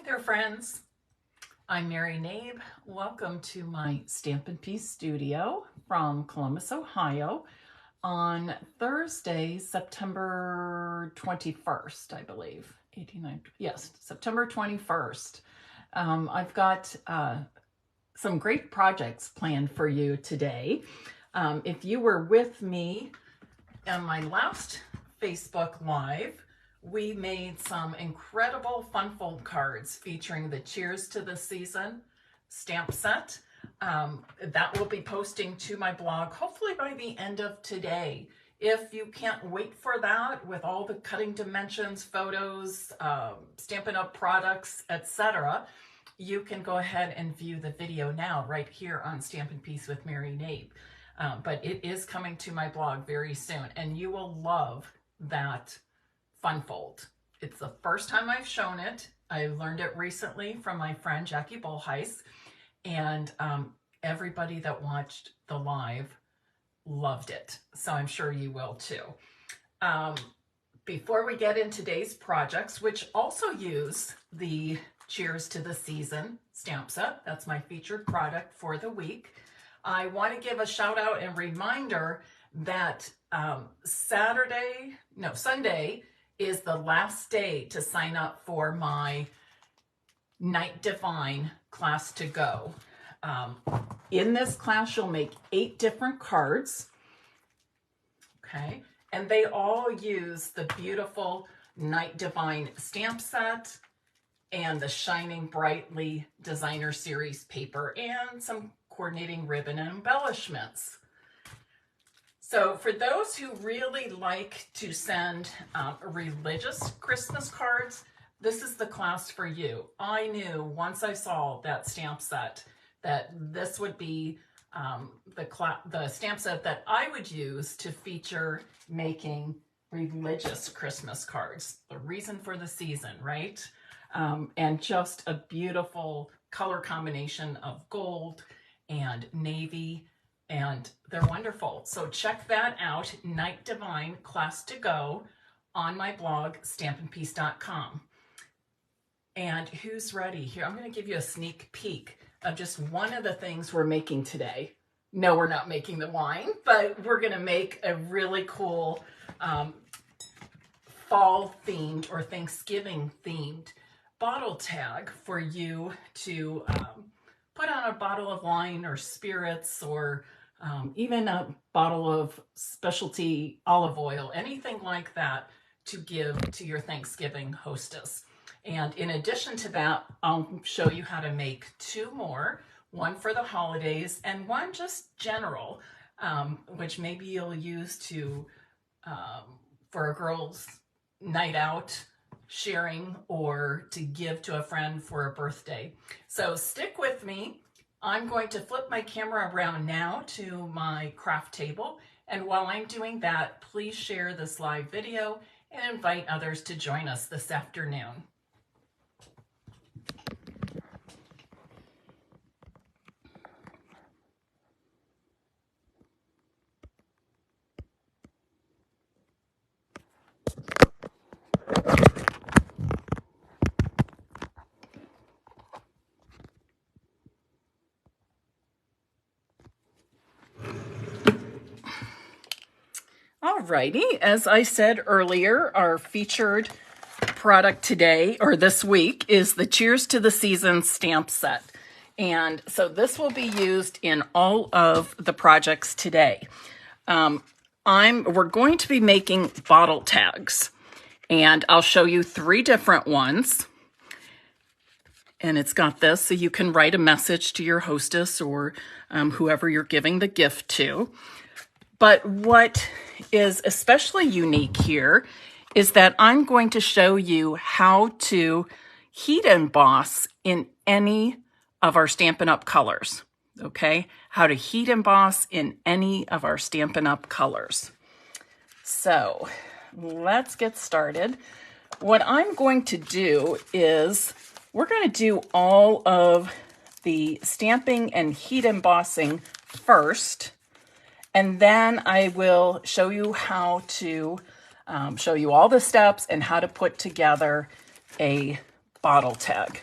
there, friends. I'm Knabe. Welcome to my Stampin' Piece studio from Columbus, Ohio on Thursday, September 21st, I believe. 89, yes, September 21st. I've got some great projects planned for you today. If you were with me on my last Facebook Live, we made some incredible fun fold cards featuring the Cheers to the Season stamp set. That will be posting to my blog hopefully by the end of today. If you can't wait for that with all the cutting dimensions, photos, Stampin' Up! Products, etc., you can go ahead and view the video now right here on Stampin' Piece with Knabe. But it is coming to my blog very soon, and you will love that fun fold. It's the first time I've shown it. I learned it recently from my friend Jackie Bullheis, and everybody that watched the live loved it. So I'm sure you will too. Before we get into today's projects, which also use the Cheers to the Season stamp set, that's my featured product for the week, I want to give a shout out and reminder that Sunday is the last day to sign up for my Night Divine class to go. In this class, you'll make 8 different cards, okay? And they all use the beautiful Night Divine stamp set and the Shining Brightly Designer Series paper and some coordinating ribbon and embellishments. So for those who really like to send religious Christmas cards, this is the class for you. I knew once I saw that stamp set that this would be the stamp set that I would use to feature making religious Christmas cards. The reason for the season, right? And just a beautiful color combination of gold and navy, and they're wonderful. So check that out, Night Divine Class to Go, on my blog, stampinpiece.com. And who's ready? Here, I'm going to give you a sneak peek of just one of the things we're making today. No, we're not making the wine, but we're going to make a really cool fall-themed or Thanksgiving-themed bottle tag for you to put on a bottle of wine or spirits, or even a bottle of specialty olive oil, anything like that, to give to your Thanksgiving hostess. And in addition to that, I'll show you how to make 2 more, one for the holidays and one just general, which maybe you'll use to for a girl's night out sharing, or to give to a friend for a birthday. So stick with me. I'm going to flip my camera around now to my craft table, and while I'm doing that, please share this live video and invite others to join us this afternoon. Alrighty, as I said earlier, our featured product today, or this week, is the Cheers to the Season stamp set. And so this will be used in all of the projects today. We're going to be making bottle tags, and I'll show you 3 different ones. And it's got this, so you can write a message to your hostess or whoever you're giving the gift to. But what is especially unique here is that I'm going to show you how to heat emboss in any of our Stampin' Up! Colors, okay? How to heat emboss in any of our Stampin' Up! Colors. So let's get started. What I'm going to do is we're going to do all of the stamping and heat embossing first, and then I will show you how to show you all the steps and how to put together a bottle tag.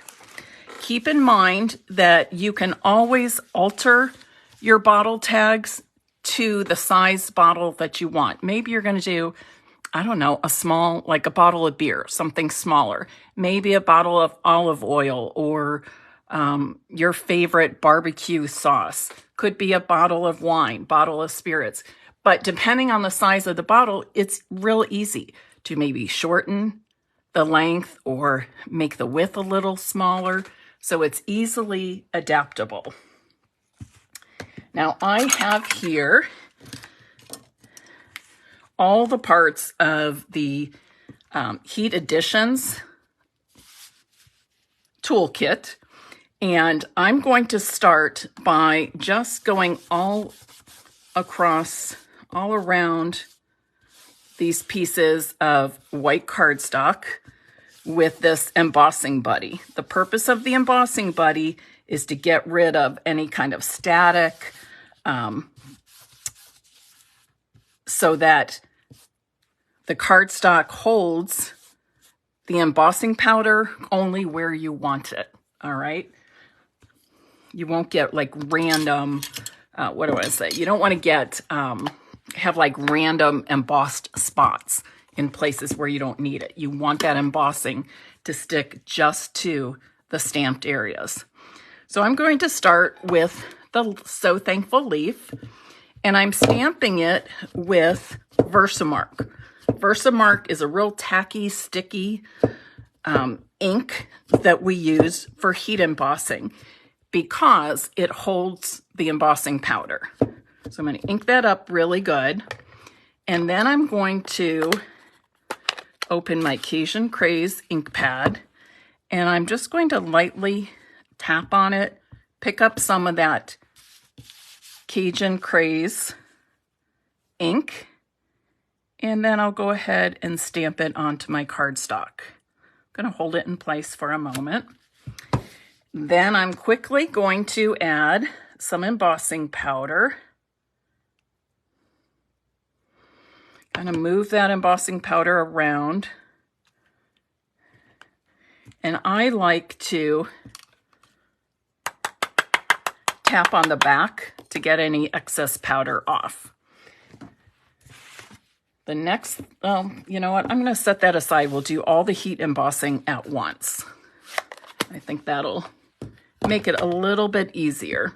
keep in mind that you can always alter your bottle tags to the size bottle that you want. Maybe you're going to do, I don't know, a small, like a bottle of beer, something smaller. Maybe a bottle of olive oil or your favorite barbecue sauce. Could be a bottle of wine, bottle of spirits. But depending on the size of the bottle, it's real easy to maybe shorten the length or make the width a little smaller. So it's easily adaptable. Now I have here all the parts of the Heat Additions toolkit, and I'm going to start by just going all around these pieces of white cardstock with this embossing buddy. The purpose of the embossing buddy is to get rid of any kind of static, so that the cardstock holds the embossing powder only where you want it, all right? You won't get like random, what do I say? You don't want to get, have like random embossed spots in places where you don't need it. You want that embossing to stick just to the stamped areas. So I'm going to start with the So Thankful leaf, and I'm stamping it with Versamark. Versamark is a real tacky, sticky ink that we use for heat embossing because it holds the embossing powder. So I'm going to ink that up really good. And then I'm going to open my Cajun Craze ink pad, and I'm just going to lightly tap on it, pick up some of that Cajun Craze ink, and then I'll go ahead and stamp it onto my cardstock. I'm going to hold it in place for a moment. Then I'm quickly going to add some embossing powder. Kind of move that embossing powder around. And I like to tap on the back to get any excess powder off. The next, you know what, I'm going to set that aside. We'll do all the heat embossing at once. I think that'll make it a little bit easier.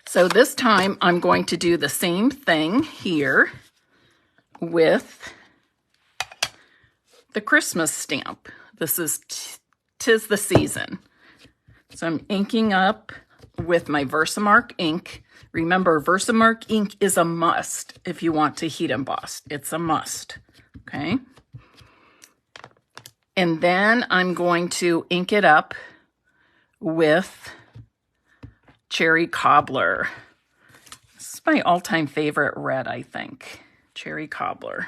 So this time I'm going to do the same thing here with the Christmas stamp. This is 'Tis the Season. So I'm inking up with my Versamark ink. Remember, Versamark ink is a must if you want to heat emboss. It's a must, okay? And then I'm going to ink it up with Cherry Cobbler. This is my all-time favorite red, I think. Cherry Cobbler.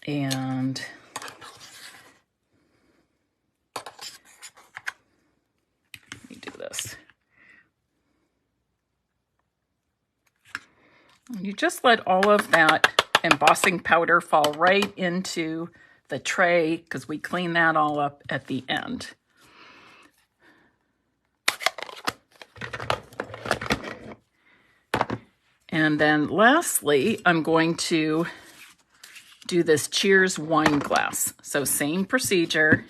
And let me do this. And you just let all of that embossing powder fall right into the tray because we clean that all up at the end. And then lastly, I'm going to do this Cheers wine glass. So same procedure,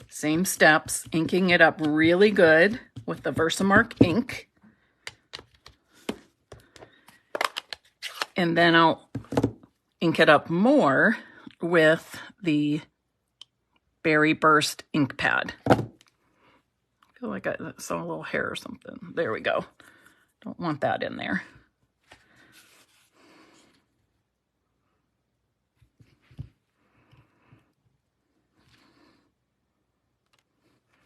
same steps, inking it up really good with the Versamark ink. And then I'll ink it up more with the Berry Burst ink pad. I feel like I saw a little hair or something. There we go. Don't want that in there.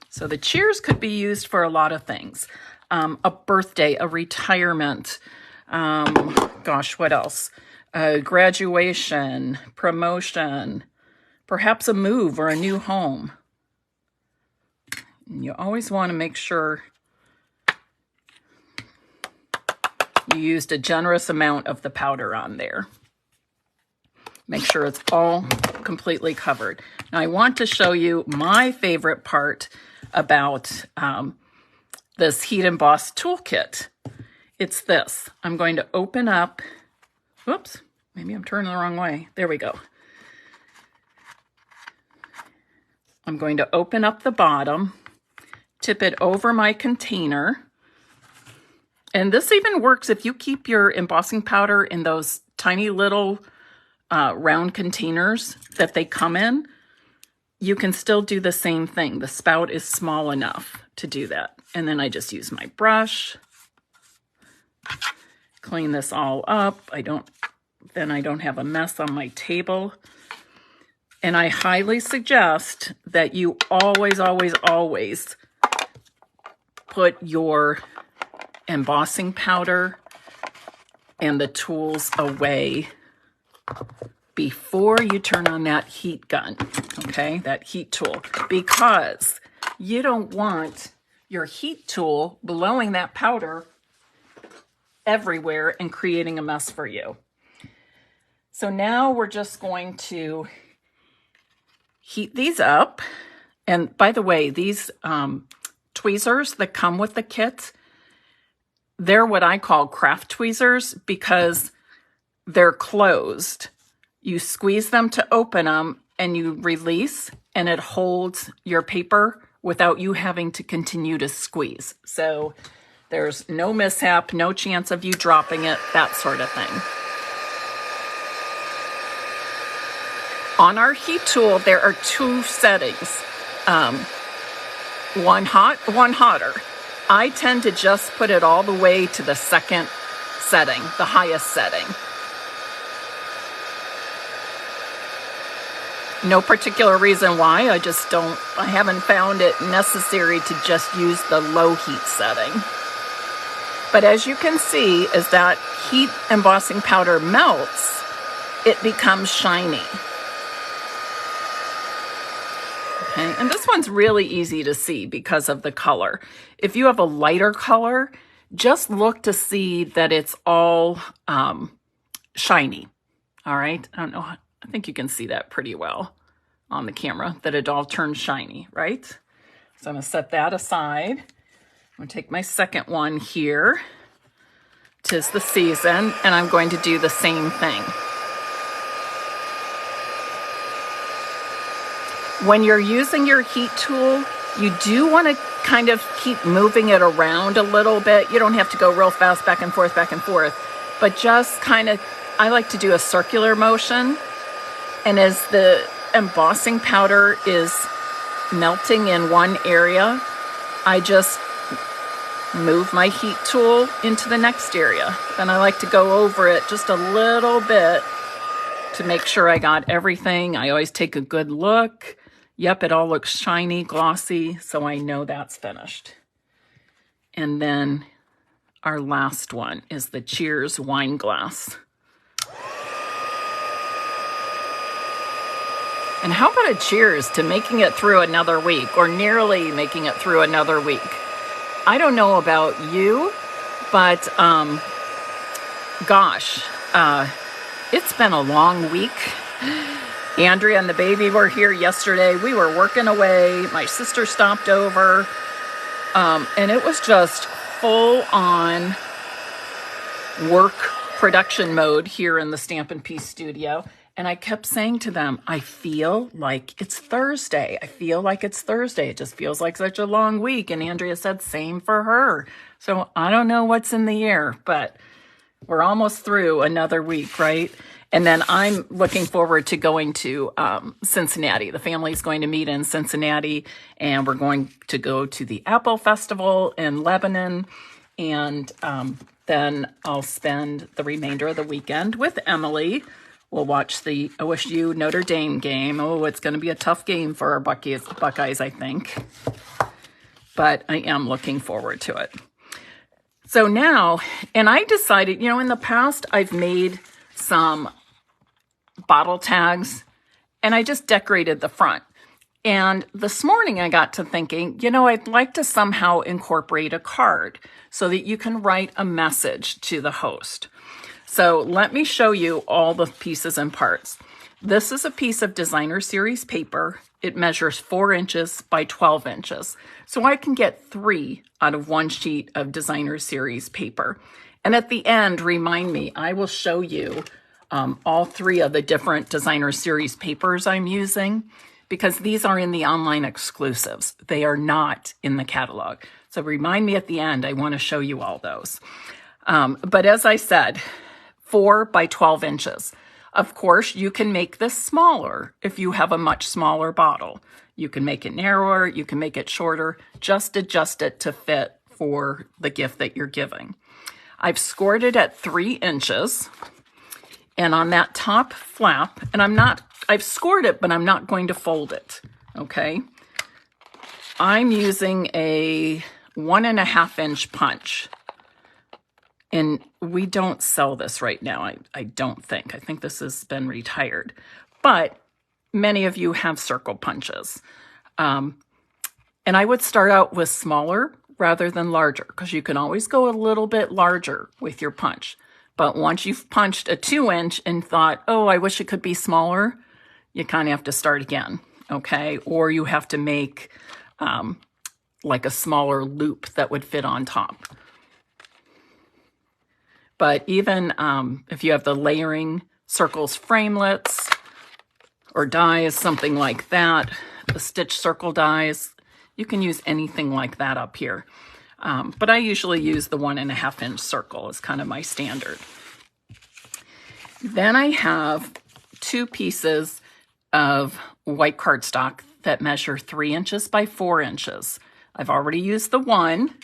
So the cheers could be used for a lot of things. A birthday, a retirement, gosh, what else? Graduation, promotion, perhaps a move or a new home. And you always want to make sure You used a generous amount of the powder on there. Make sure it's all completely covered. Now I want to show you my favorite part about this Heat Emboss toolkit. It's this. I'm going to open up, whoops, maybe I'm turning the wrong way. There we go. I'm going to open up the bottom, tip it over my container. And this even works if you keep your embossing powder in those tiny little round containers that they come in. You can still do the same thing. The spout is small enough to do that. And then I just use my brush, clean this all up. Then I don't have a mess on my table. And I highly suggest that you always, always, always put your embossing powder and the tools away before you turn on that heat gun, okay, that heat tool, because you don't want your heat tool blowing that powder everywhere and creating a mess for you. So now we're just going to heat these up. And by the way, these tweezers that come with the kit, they're what I call craft tweezers because they're closed. You squeeze them to open them and you release and it holds your paper without you having to continue to squeeze. So there's no mishap, no chance of you dropping it, that sort of thing. On our heat tool, there are two settings. One hot, one hotter. I tend to just put it all the way to the second setting, the highest setting. No particular reason why, I haven't found it necessary to just use the low heat setting. But as you can see, as that heat embossing powder melts, it becomes shiny. Okay, and this one's really easy to see because of the color. If you have a lighter color, just look to see that it's all shiny. All right, I don't know, I think you can see that pretty well on the camera, that it all turns shiny, right? So I'm gonna set that aside. I'm gonna take my second one here, 'Tis the Season, and I'm going to do the same thing. When you're using your heat tool, you do want to kind of keep moving it around a little bit. You don't have to go real fast back and forth, but just kind of, I like to do a circular motion. And as the embossing powder is melting in one area, I just move my heat tool into the next area. Then I like to go over it just a little bit to make sure I got everything. I always take a good look. Yep, it all looks shiny, glossy, so I know that's finished. And then our last one is the Cheers wine glass. And how about a cheers to making it through another week, or nearly making it through another week? I don't know about you, but gosh, it's been a long week. Andrea and the baby were here yesterday. We were working away. My sister stopped over. And it was just full on work production mode here in the Stampin' Piece studio. And I kept saying to them, I feel like it's Thursday. I feel like it's Thursday. It just feels like such a long week. And Andrea said same for her. So I don't know what's in the air, but we're almost through another week, right? And then I'm looking forward to going to Cincinnati. The family's going to meet in Cincinnati, and we're going to go to the Apple Festival in Lebanon. And then I'll spend the remainder of the weekend with Emily. We'll watch the OSU Notre Dame game. Oh, it's going to be a tough game for our Buckeyes, I think. But I am looking forward to it. So now, and I decided, you know, in the past, I've made some bottle tags, and I just decorated the front. And this morning I got to thinking, you know, I'd like to somehow incorporate a card so that you can write a message to the host. So let me show you all the pieces and parts. This is a piece of designer series paper. It measures 4 inches by 12 inches. So I can get 3 out of 1 sheet of designer series paper. And at the end, remind me, I will show you all 3 of the different designer series papers I'm using, because these are in the online exclusives. They are not in the catalog. So remind me at the end, I want to show you all those. But as I said, 4 by 12 inches. Of course, you can make this smaller if you have a much smaller bottle. You can make it narrower, you can make it shorter, just adjust it to fit for the gift that you're giving. I've scored it at 3 inches. And on that top flap, and I've scored it, but I'm not going to fold it, okay? I'm using a 1.5 inch punch. And we don't sell this right now, I don't think. I think this has been retired. But many of you have circle punches. And I would start out with smaller rather than larger, because you can always go a little bit larger with your punch. But once you've punched a 2 inch and thought, oh, I wish it could be smaller, you kind of have to start again, okay? Or you have to make like a smaller loop that would fit on top. But even if you have the layering circles framelits or dies, something like that, the stitch circle dies, you can use anything like that up here. But I usually use the 1.5 inch circle as kind of my standard. Then I have 2 pieces of white cardstock that measure 3 inches by 4 inches. I've already used the one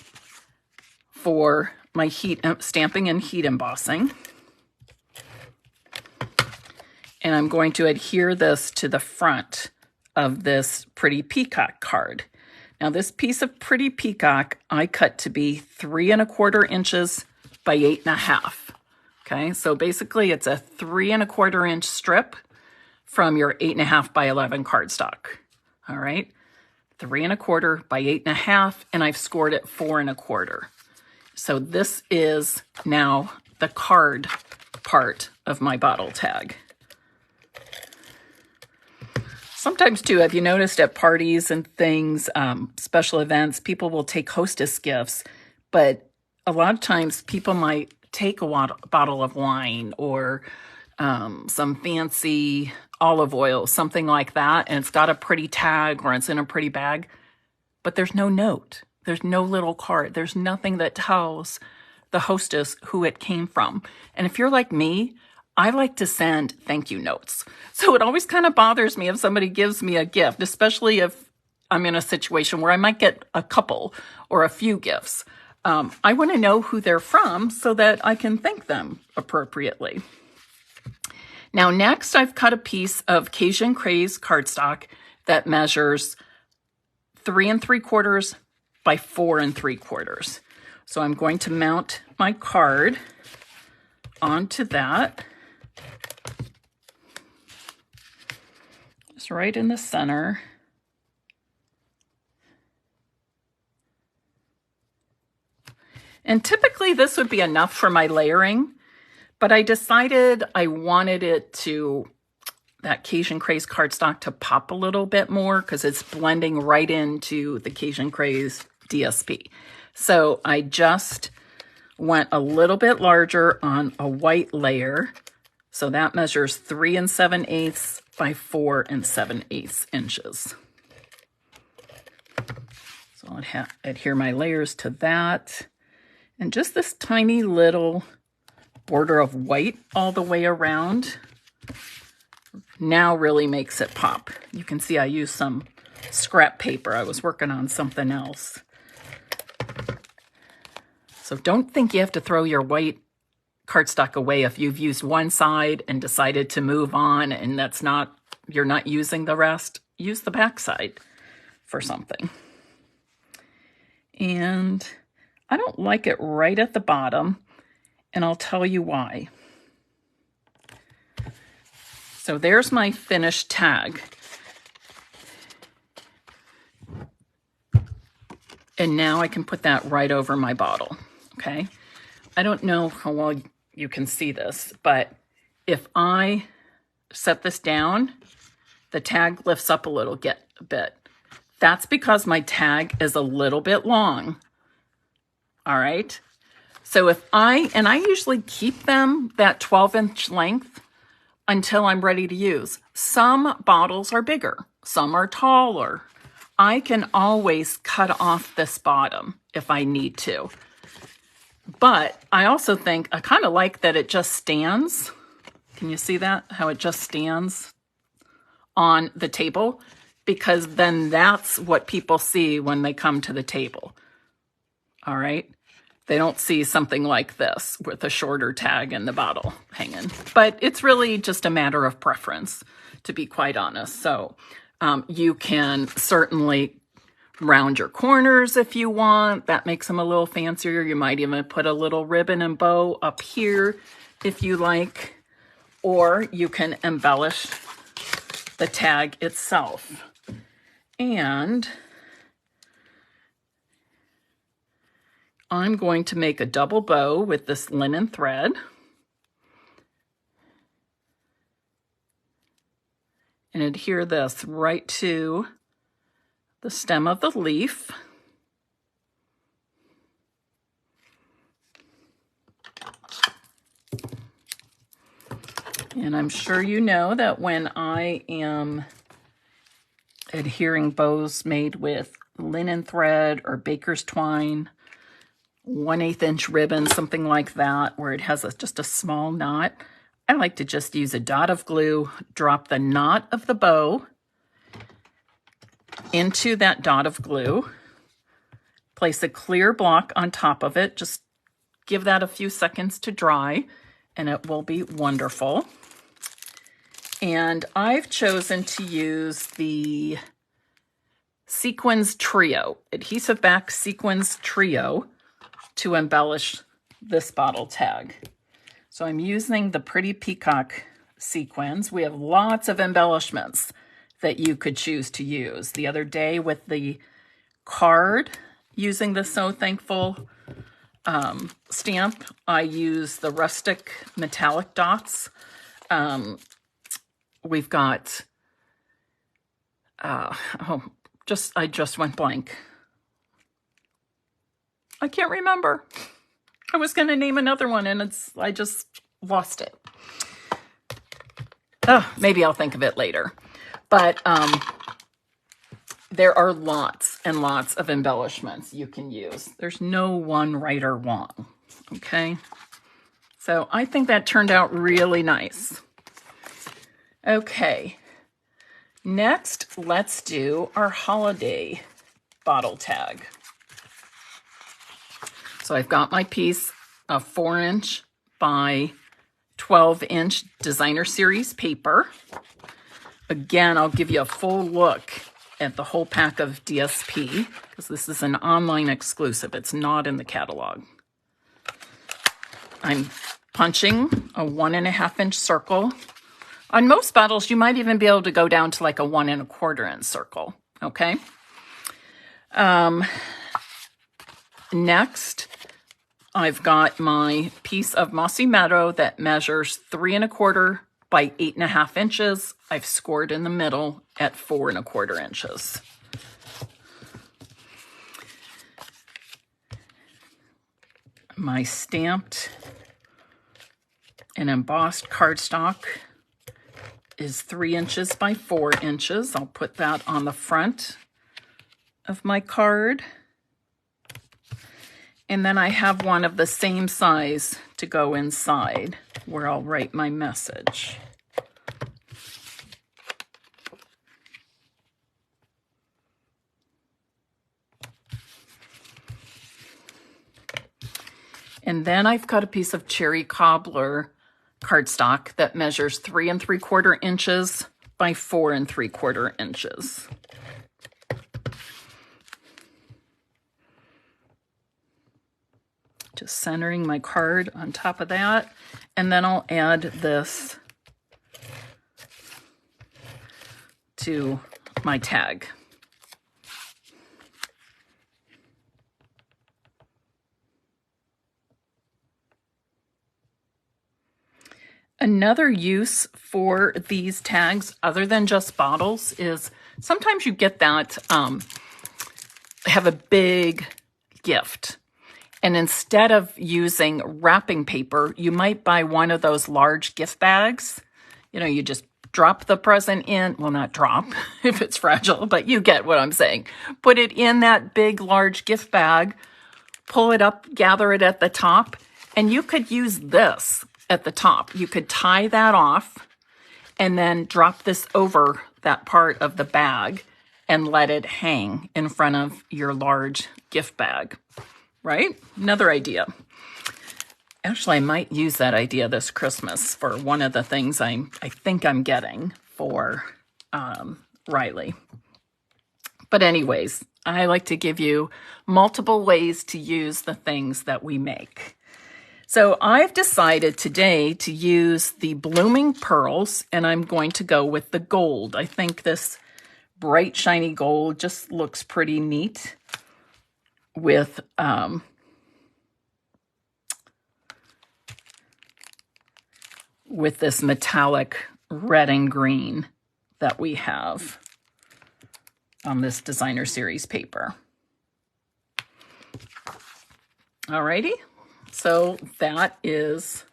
for my heat stamping and heat embossing. And I'm going to adhere this to the front of this Pretty Peacock card. Now this piece of Pretty Peacock I cut to be 3¼ inches by 8.5. Okay, so basically it's a 3¼ inch strip from your 8.5 by 11 cardstock. All right, 3¼ by 8.5, and I've scored it 4¼ So this is now the card part of my bottle tag. Sometimes too, have you noticed at parties and things, special events, people will take hostess gifts, but a lot of times people might take a bottle of wine or some fancy olive oil, something like that, and it's got a pretty tag or it's in a pretty bag, but there's no note. There's no little card. There's nothing that tells the hostess who it came from. And if you're like me, I like to send thank you notes. So it always kind of bothers me if somebody gives me a gift, especially if I'm in a situation where I might get a couple or a few gifts. I want to know who they're from so that I can thank them appropriately. Now next, I've cut a piece of Cajun Craze cardstock that measures 3¾ by 4¾ So I'm going to mount my card onto that. Just right in the center. And typically this would be enough for my layering, but I decided I wanted it to, that Cajun Craze cardstock to pop a little bit more because it's blending right into the Cajun Craze DSP. So I just went a little bit larger on a white layer. So that measures 3 7/8 by 4 7/8 inches. So I'll adhere my layers to that. And just this tiny little border of white all the way around now really makes it pop. You can see I used some scrap paper. I was working on something else. So don't think you have to throw your white cardstock away if you've used one side and decided to move on and that's not, you're not using the rest. Use the back side for something. And I don't like it right at the bottom, and I'll tell you why. So there's my finished tag. And now I can put that right over my bottle, okay? I don't know how well you can see this, but if I set this down, the tag lifts up a little bit. That's because my tag is a little bit long, all right? So if I usually keep them that 12-inch length until I'm ready to use. Some bottles are bigger, some are taller. I can always cut off this bottom if I need to. But I also think, I kind of like that it just stands. Can you see that? How it just stands on the table? Because then that's what people see when they come to the table. All right? They don't see something like this with a shorter tag and the bottle hanging. But it's really just a matter of preference, to be quite honest. So you can certainly round your corners if you want. That makes them a little fancier. You might even put a little ribbon and bow up here if you like. Or you can embellish the tag itself. And I'm going to make a double bow with this linen thread. And adhere this right to the stem of the leaf. And I'm sure you know that when I am adhering bows made with linen thread or baker's twine, 1/8 inch ribbon, something like that, where it has just a small knot, I like to just use a dot of glue, drop the knot of the bow into that dot of glue, place a clear block on top of it, just give that a few seconds to dry, and it will be wonderful. And I've chosen to use the Sequins Trio, Adhesive Back Sequins Trio, to embellish this bottle tag. So I'm using the Pretty Peacock sequins. We have lots of embellishments that you could choose to use. The other day with the card, using the So Thankful stamp, I use the rustic metallic dots. We've got, I just went blank. I can't remember. I was going to name another one and I just lost it. Oh, maybe I'll think of it later. But there are lots and lots of embellishments you can use. There's no one right or wrong, okay? So I think that turned out really nice. Okay, next let's do our holiday bottle tag. So I've got my piece of 4-inch by 12-inch designer series paper. Again, I'll give you a full look at the whole pack of DSP because this is an online exclusive. It's not in the catalog. I'm punching a 1.5-inch circle. On most bottles, you might even be able to go down to like a 1 1/4-inch circle, okay? Next, I've got my piece of Mossy Meadow that measures 3 1/4 by 8.5 inches. I've scored in the middle at 4 1/4 inches. My stamped and embossed cardstock is 3 inches by 4 inches. I'll put that on the front of my card. And then I have one of the same size to go inside where I'll write my message. And then I've got a piece of cherry cobbler cardstock that measures 3 3/4 inches by 4 3/4 inches. Just centering my card on top of that. And then I'll add this to my tag. Another use for these tags, other than just bottles, is sometimes you get that, have a big gift. And instead of using wrapping paper, you might buy one of those large gift bags. You know, you just drop the present in, well, not drop if it's fragile, but you get what I'm saying. Put it in that big, large gift bag, pull it up, gather it at the top, and you could use this at the top. You could tie that off and then drop this over that part of the bag and let it hang in front of your large gift bag, right? Another idea. Actually, I might use that idea this Christmas for one of the things I think I'm getting for Riley. But anyways, I like to give you multiple ways to use the things that we make. So I've decided today to use the blooming pearls, and I'm going to go with the gold. I think this bright, shiny gold just looks pretty neat with this metallic red and green that we have on this designer series paper. Alrighty, so that is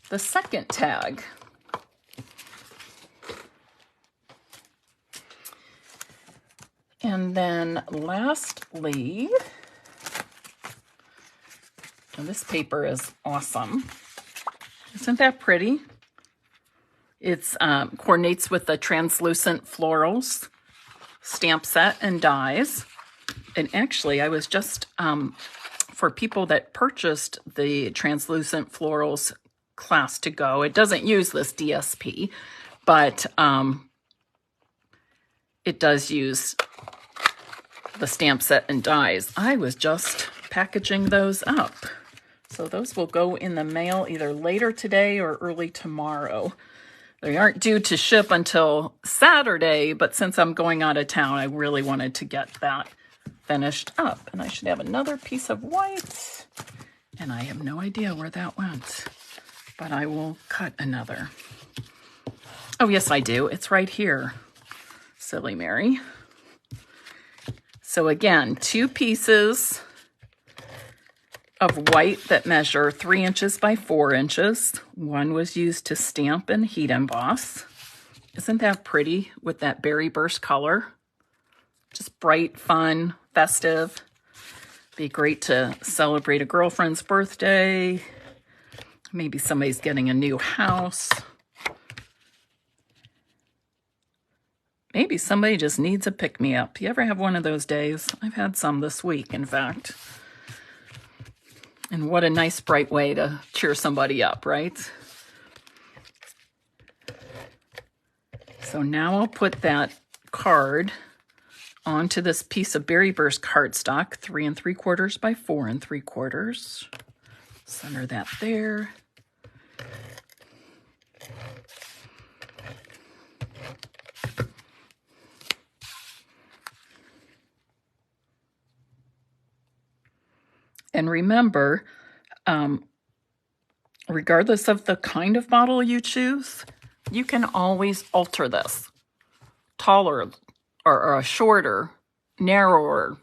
the second tag. And then lastly, and this paper is awesome. Isn't that pretty? It's coordinates with the translucent florals stamp set and dies. And actually, I was just, for people that purchased the translucent florals class to go, it doesn't use this DSP, but it does use the stamp set and dies. I was just packaging those up. So those will go in the mail either later today or early tomorrow. They aren't due to ship until Saturday, but since I'm going out of town, I really wanted to get that finished up. And I should have another piece of white, and I have no idea where that went, but I will cut another. Oh, yes, I do. It's right here. Silly Mary. So again, 2 pieces of white that measure 3 inches by 4 inches. One was used to stamp and heat emboss. Isn't that pretty with that berry burst color? Just bright, fun, festive. Be great to celebrate a girlfriend's birthday. Maybe somebody's getting a new house. Maybe somebody just needs a pick-me-up. You ever have one of those days? I've had some this week, in fact. And what a nice, bright way to cheer somebody up, right? So now I'll put that card onto this piece of Berry Burst cardstock, 3 3/4 by 4 3/4. Center that there. And remember, regardless of the kind of bottle you choose, you can always alter this. Taller or shorter, narrower,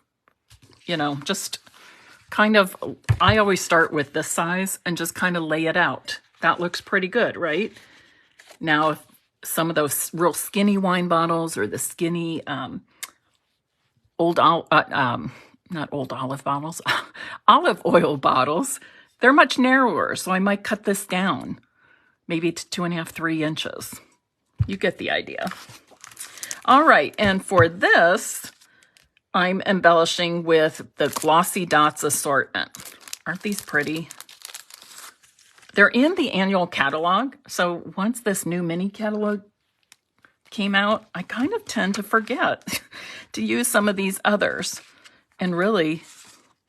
you know, just kind of, I always start with this size and just kind of lay it out. That looks pretty good, right? Now, if some of those real skinny wine bottles or the skinny not old olive bottles, olive oil bottles, they're much narrower. So I might cut this down, maybe to 2.5, 3 inches. You get the idea. All right, and for this, I'm embellishing with the Glossy Dots assortment. Aren't these pretty? They're in the annual catalog. So once this new mini catalog came out, I kind of tend to forget to use some of these others. And really,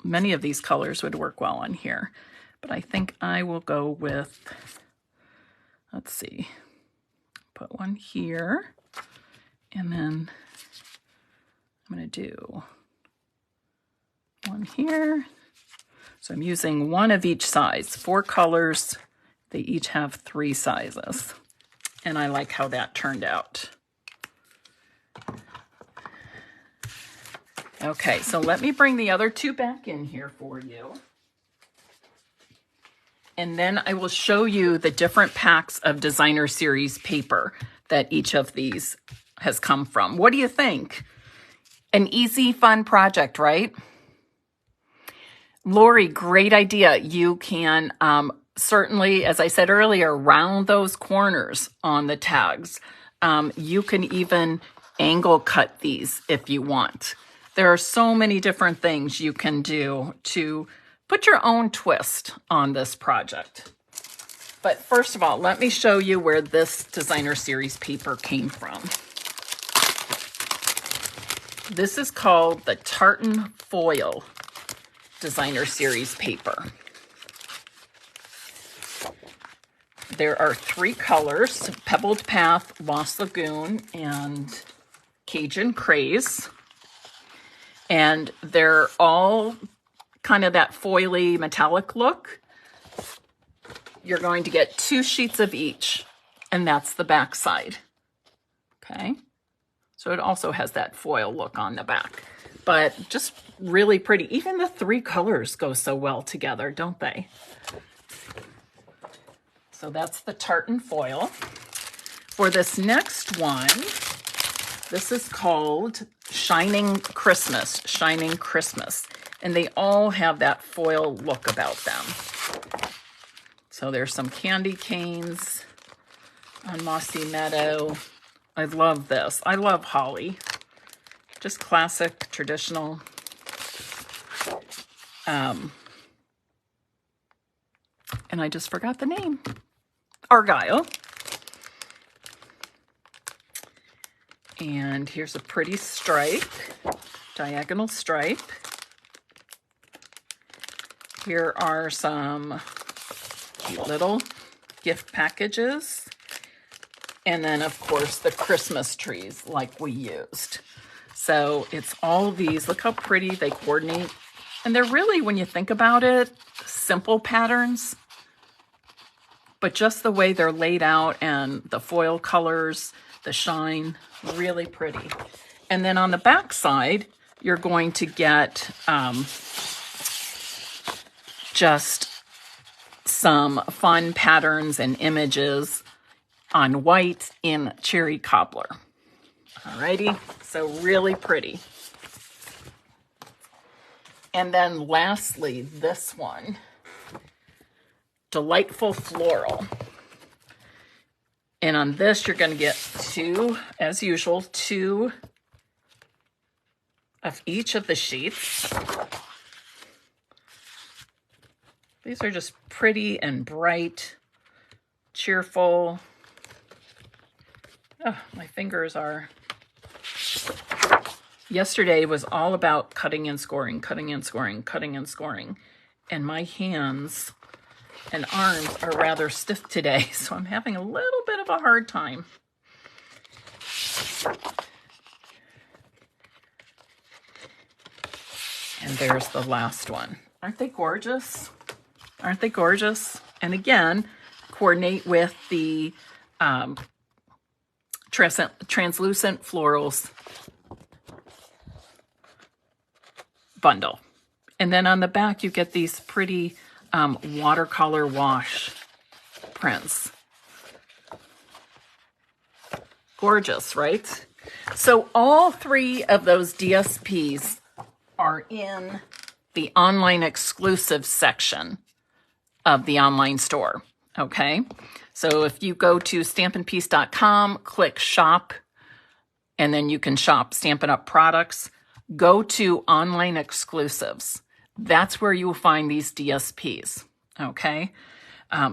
many of these colors would work well on here. But I think I will go with, let's see, put one here. And then I'm going to do one here. So I'm using one of each size, 4 colors. They each have 3 sizes. And I like how that turned out. Okay, so let me bring the other 2 back in here for you. And then I will show you the different packs of designer series paper that each of these has come from. What do you think? An easy, fun project, right? Lori, great idea. You can certainly, as I said earlier, round those corners on the tags. You can even angle cut these if you want. There are so many different things you can do to put your own twist on this project. But first of all, let me show you where this designer series paper came from. This is called the Tartan Foil designer series paper. There are 3 colors, Pebbled Path, Lost Lagoon, and Cajun Craze. And they're all kind of that foily metallic look. You're going to get 2 sheets of each, and that's the back side. Okay, so it also has that foil look on the back, but just really pretty. Even the 3 colors go so well together, don't they? So that's the tartan foil. For this next one, this is called Shining Christmas, Shining Christmas. And they all have that foil look about them. So there's some candy canes on Mossy Meadow. I love this. I love holly. Just classic, traditional. And I just forgot the name. Argyle. And here's a pretty stripe, diagonal stripe. Here are some cute little gift packages. And then, of course, the Christmas trees like we used. So it's all these. Look how pretty they coordinate. And they're really, when you think about it, simple patterns. But just the way they're laid out and the foil colors, the shine, really pretty. And then on the back side, you're going to get just some fun patterns and images on white in cherry cobbler. Alrighty, so really pretty. And then lastly, this one, Delightful Floral. And on this, you're going to get 2, as usual, 2 of each of the sheets. These are just pretty and bright, cheerful. Oh, my fingers are... Yesterday was all about cutting and scoring, cutting and scoring, cutting and scoring. And my hands and arms are rather stiff today, so I'm having a little bit of a hard time. And there's the last one. Aren't they gorgeous? Aren't they gorgeous? And again, coordinate with the translucent florals bundle. And then on the back, you get these pretty watercolor wash prints. Gorgeous, right? So all 3 of those DSPs are in the online exclusive section of the online store, okay? So if you go to stampinpiece.com, click shop, and then you can shop Stampin' Up! Products, go to online exclusives. That's where you will find these DSPs, okay?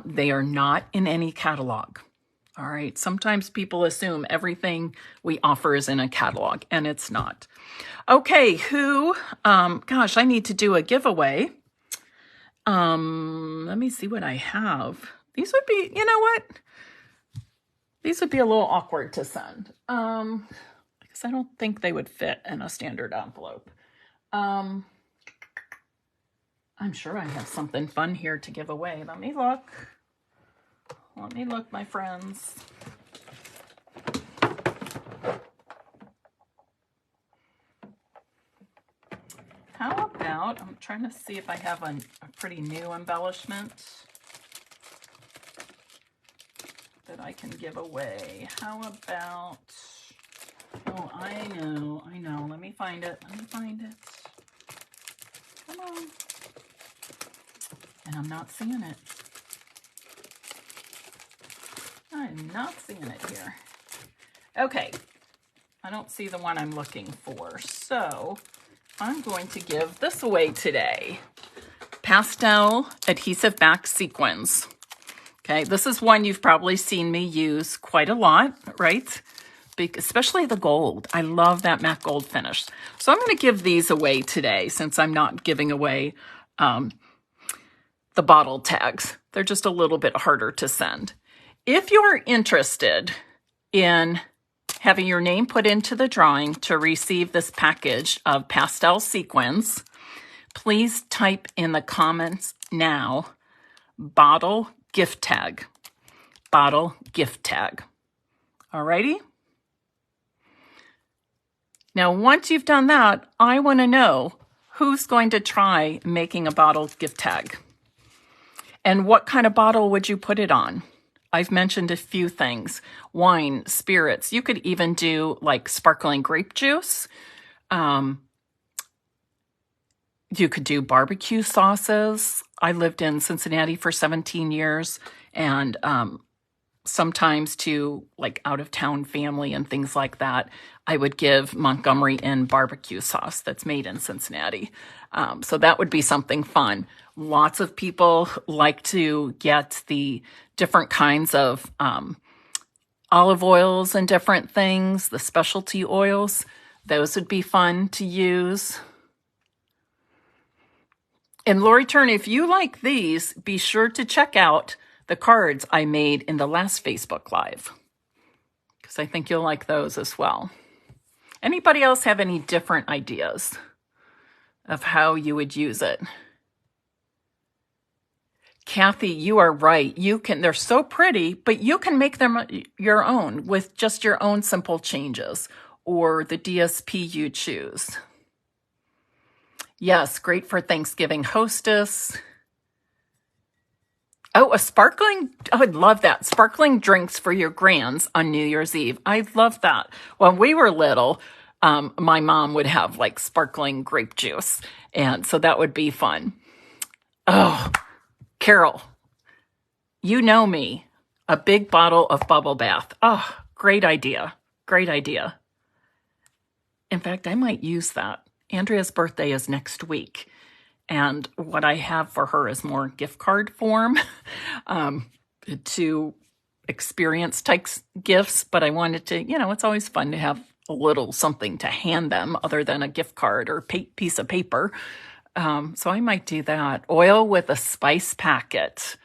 They are not in any catalog, all right? Sometimes people assume everything we offer is in a catalog, and it's not. Okay, gosh, I need to do a giveaway. Let me see what I have. These would be, you know what? These would be a little awkward to send. Because I don't think they would fit in a standard envelope. I'm sure I have something fun here to give away. Let me look. Let me look, my friends. How about, I'm trying to see if I have a pretty new embellishment that I can give away. How about, oh, I know. Let me find it. Come on. And I'm not seeing it. I'm not seeing it here. Okay. I don't see the one I'm looking for. So I'm going to give this away today. Pastel adhesive back sequins. Okay, this is one you've probably seen me use quite a lot, right? Especially the gold. I love that matte gold finish. So I'm going to give these away today since I'm not giving away the bottle tags. They're just a little bit harder to send. If you're interested in having your name put into the drawing to receive this package of pastel sequins, please type in the comments now, bottle gift tag. Bottle gift tag. Alrighty? Now, once you've done that, I want to know who's going to try making a bottle gift tag. And what kind of bottle would you put it on? I've mentioned a few things. Wine, spirits. You could even do like sparkling grape juice. You could do barbecue sauces. I lived in Cincinnati for 17 years, and sometimes to like out-of-town family and things like that, I would give Montgomery Inn barbecue sauce that's made in Cincinnati. So that would be something fun. Lots of people like to get the different kinds of olive oils and different things, the specialty oils. Those would be fun to use. And Lori Turn, if you like these, be sure to check out the cards I made in the last Facebook Live, because I think you'll like those as well. Anybody else have any different ideas of how you would use it? Kathy, you are right. They're so pretty, but you can make them your own with just your own simple changes or the DSP you choose. Yes, great for Thanksgiving hostess. Oh, I would love that. Sparkling drinks for your grands on New Year's Eve. I love that. When we were little, my mom would have like sparkling grape juice. And so that would be fun. Oh, Carol, you know me. A big bottle of bubble bath. Oh, great idea. Great idea. In fact, I might use that. Andrea's birthday is next week. And what I have for her is more gift card form to experience type gifts. But I wanted to, it's always fun to have a little something to hand them other than a gift card or piece of paper. So I might do that. Oil with a spice packet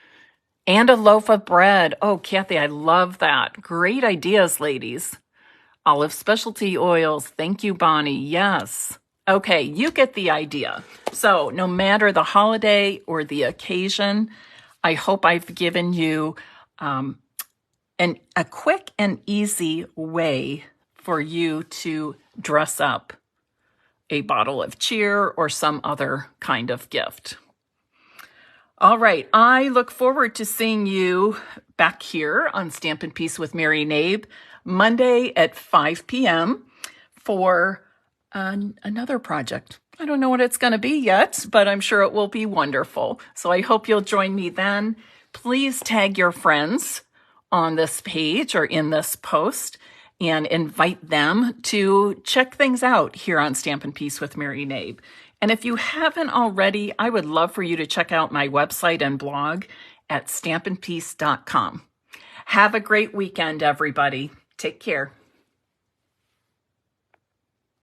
and a loaf of bread. Oh, Kathy, I love that. Great ideas, ladies. Olive specialty oils. Thank you, Bonnie. Yes. Okay, you get the idea. So no matter the holiday or the occasion, I hope I've given you a quick and easy way for you to dress up a bottle of cheer or some other kind of gift. All right, I look forward to seeing you back here on Stampin' Peace with Mary Knabe Monday at 5 p.m. for another project. I don't know what it's going to be yet, but I'm sure it will be wonderful. So I hope you'll join me then. Please tag your friends on this page or in this post and invite them to check things out here on Stampin' Peace with Mary Knabe. And if you haven't already, I would love for you to check out my website and blog at stampinpeace.com. Have a great weekend, everybody. Take care.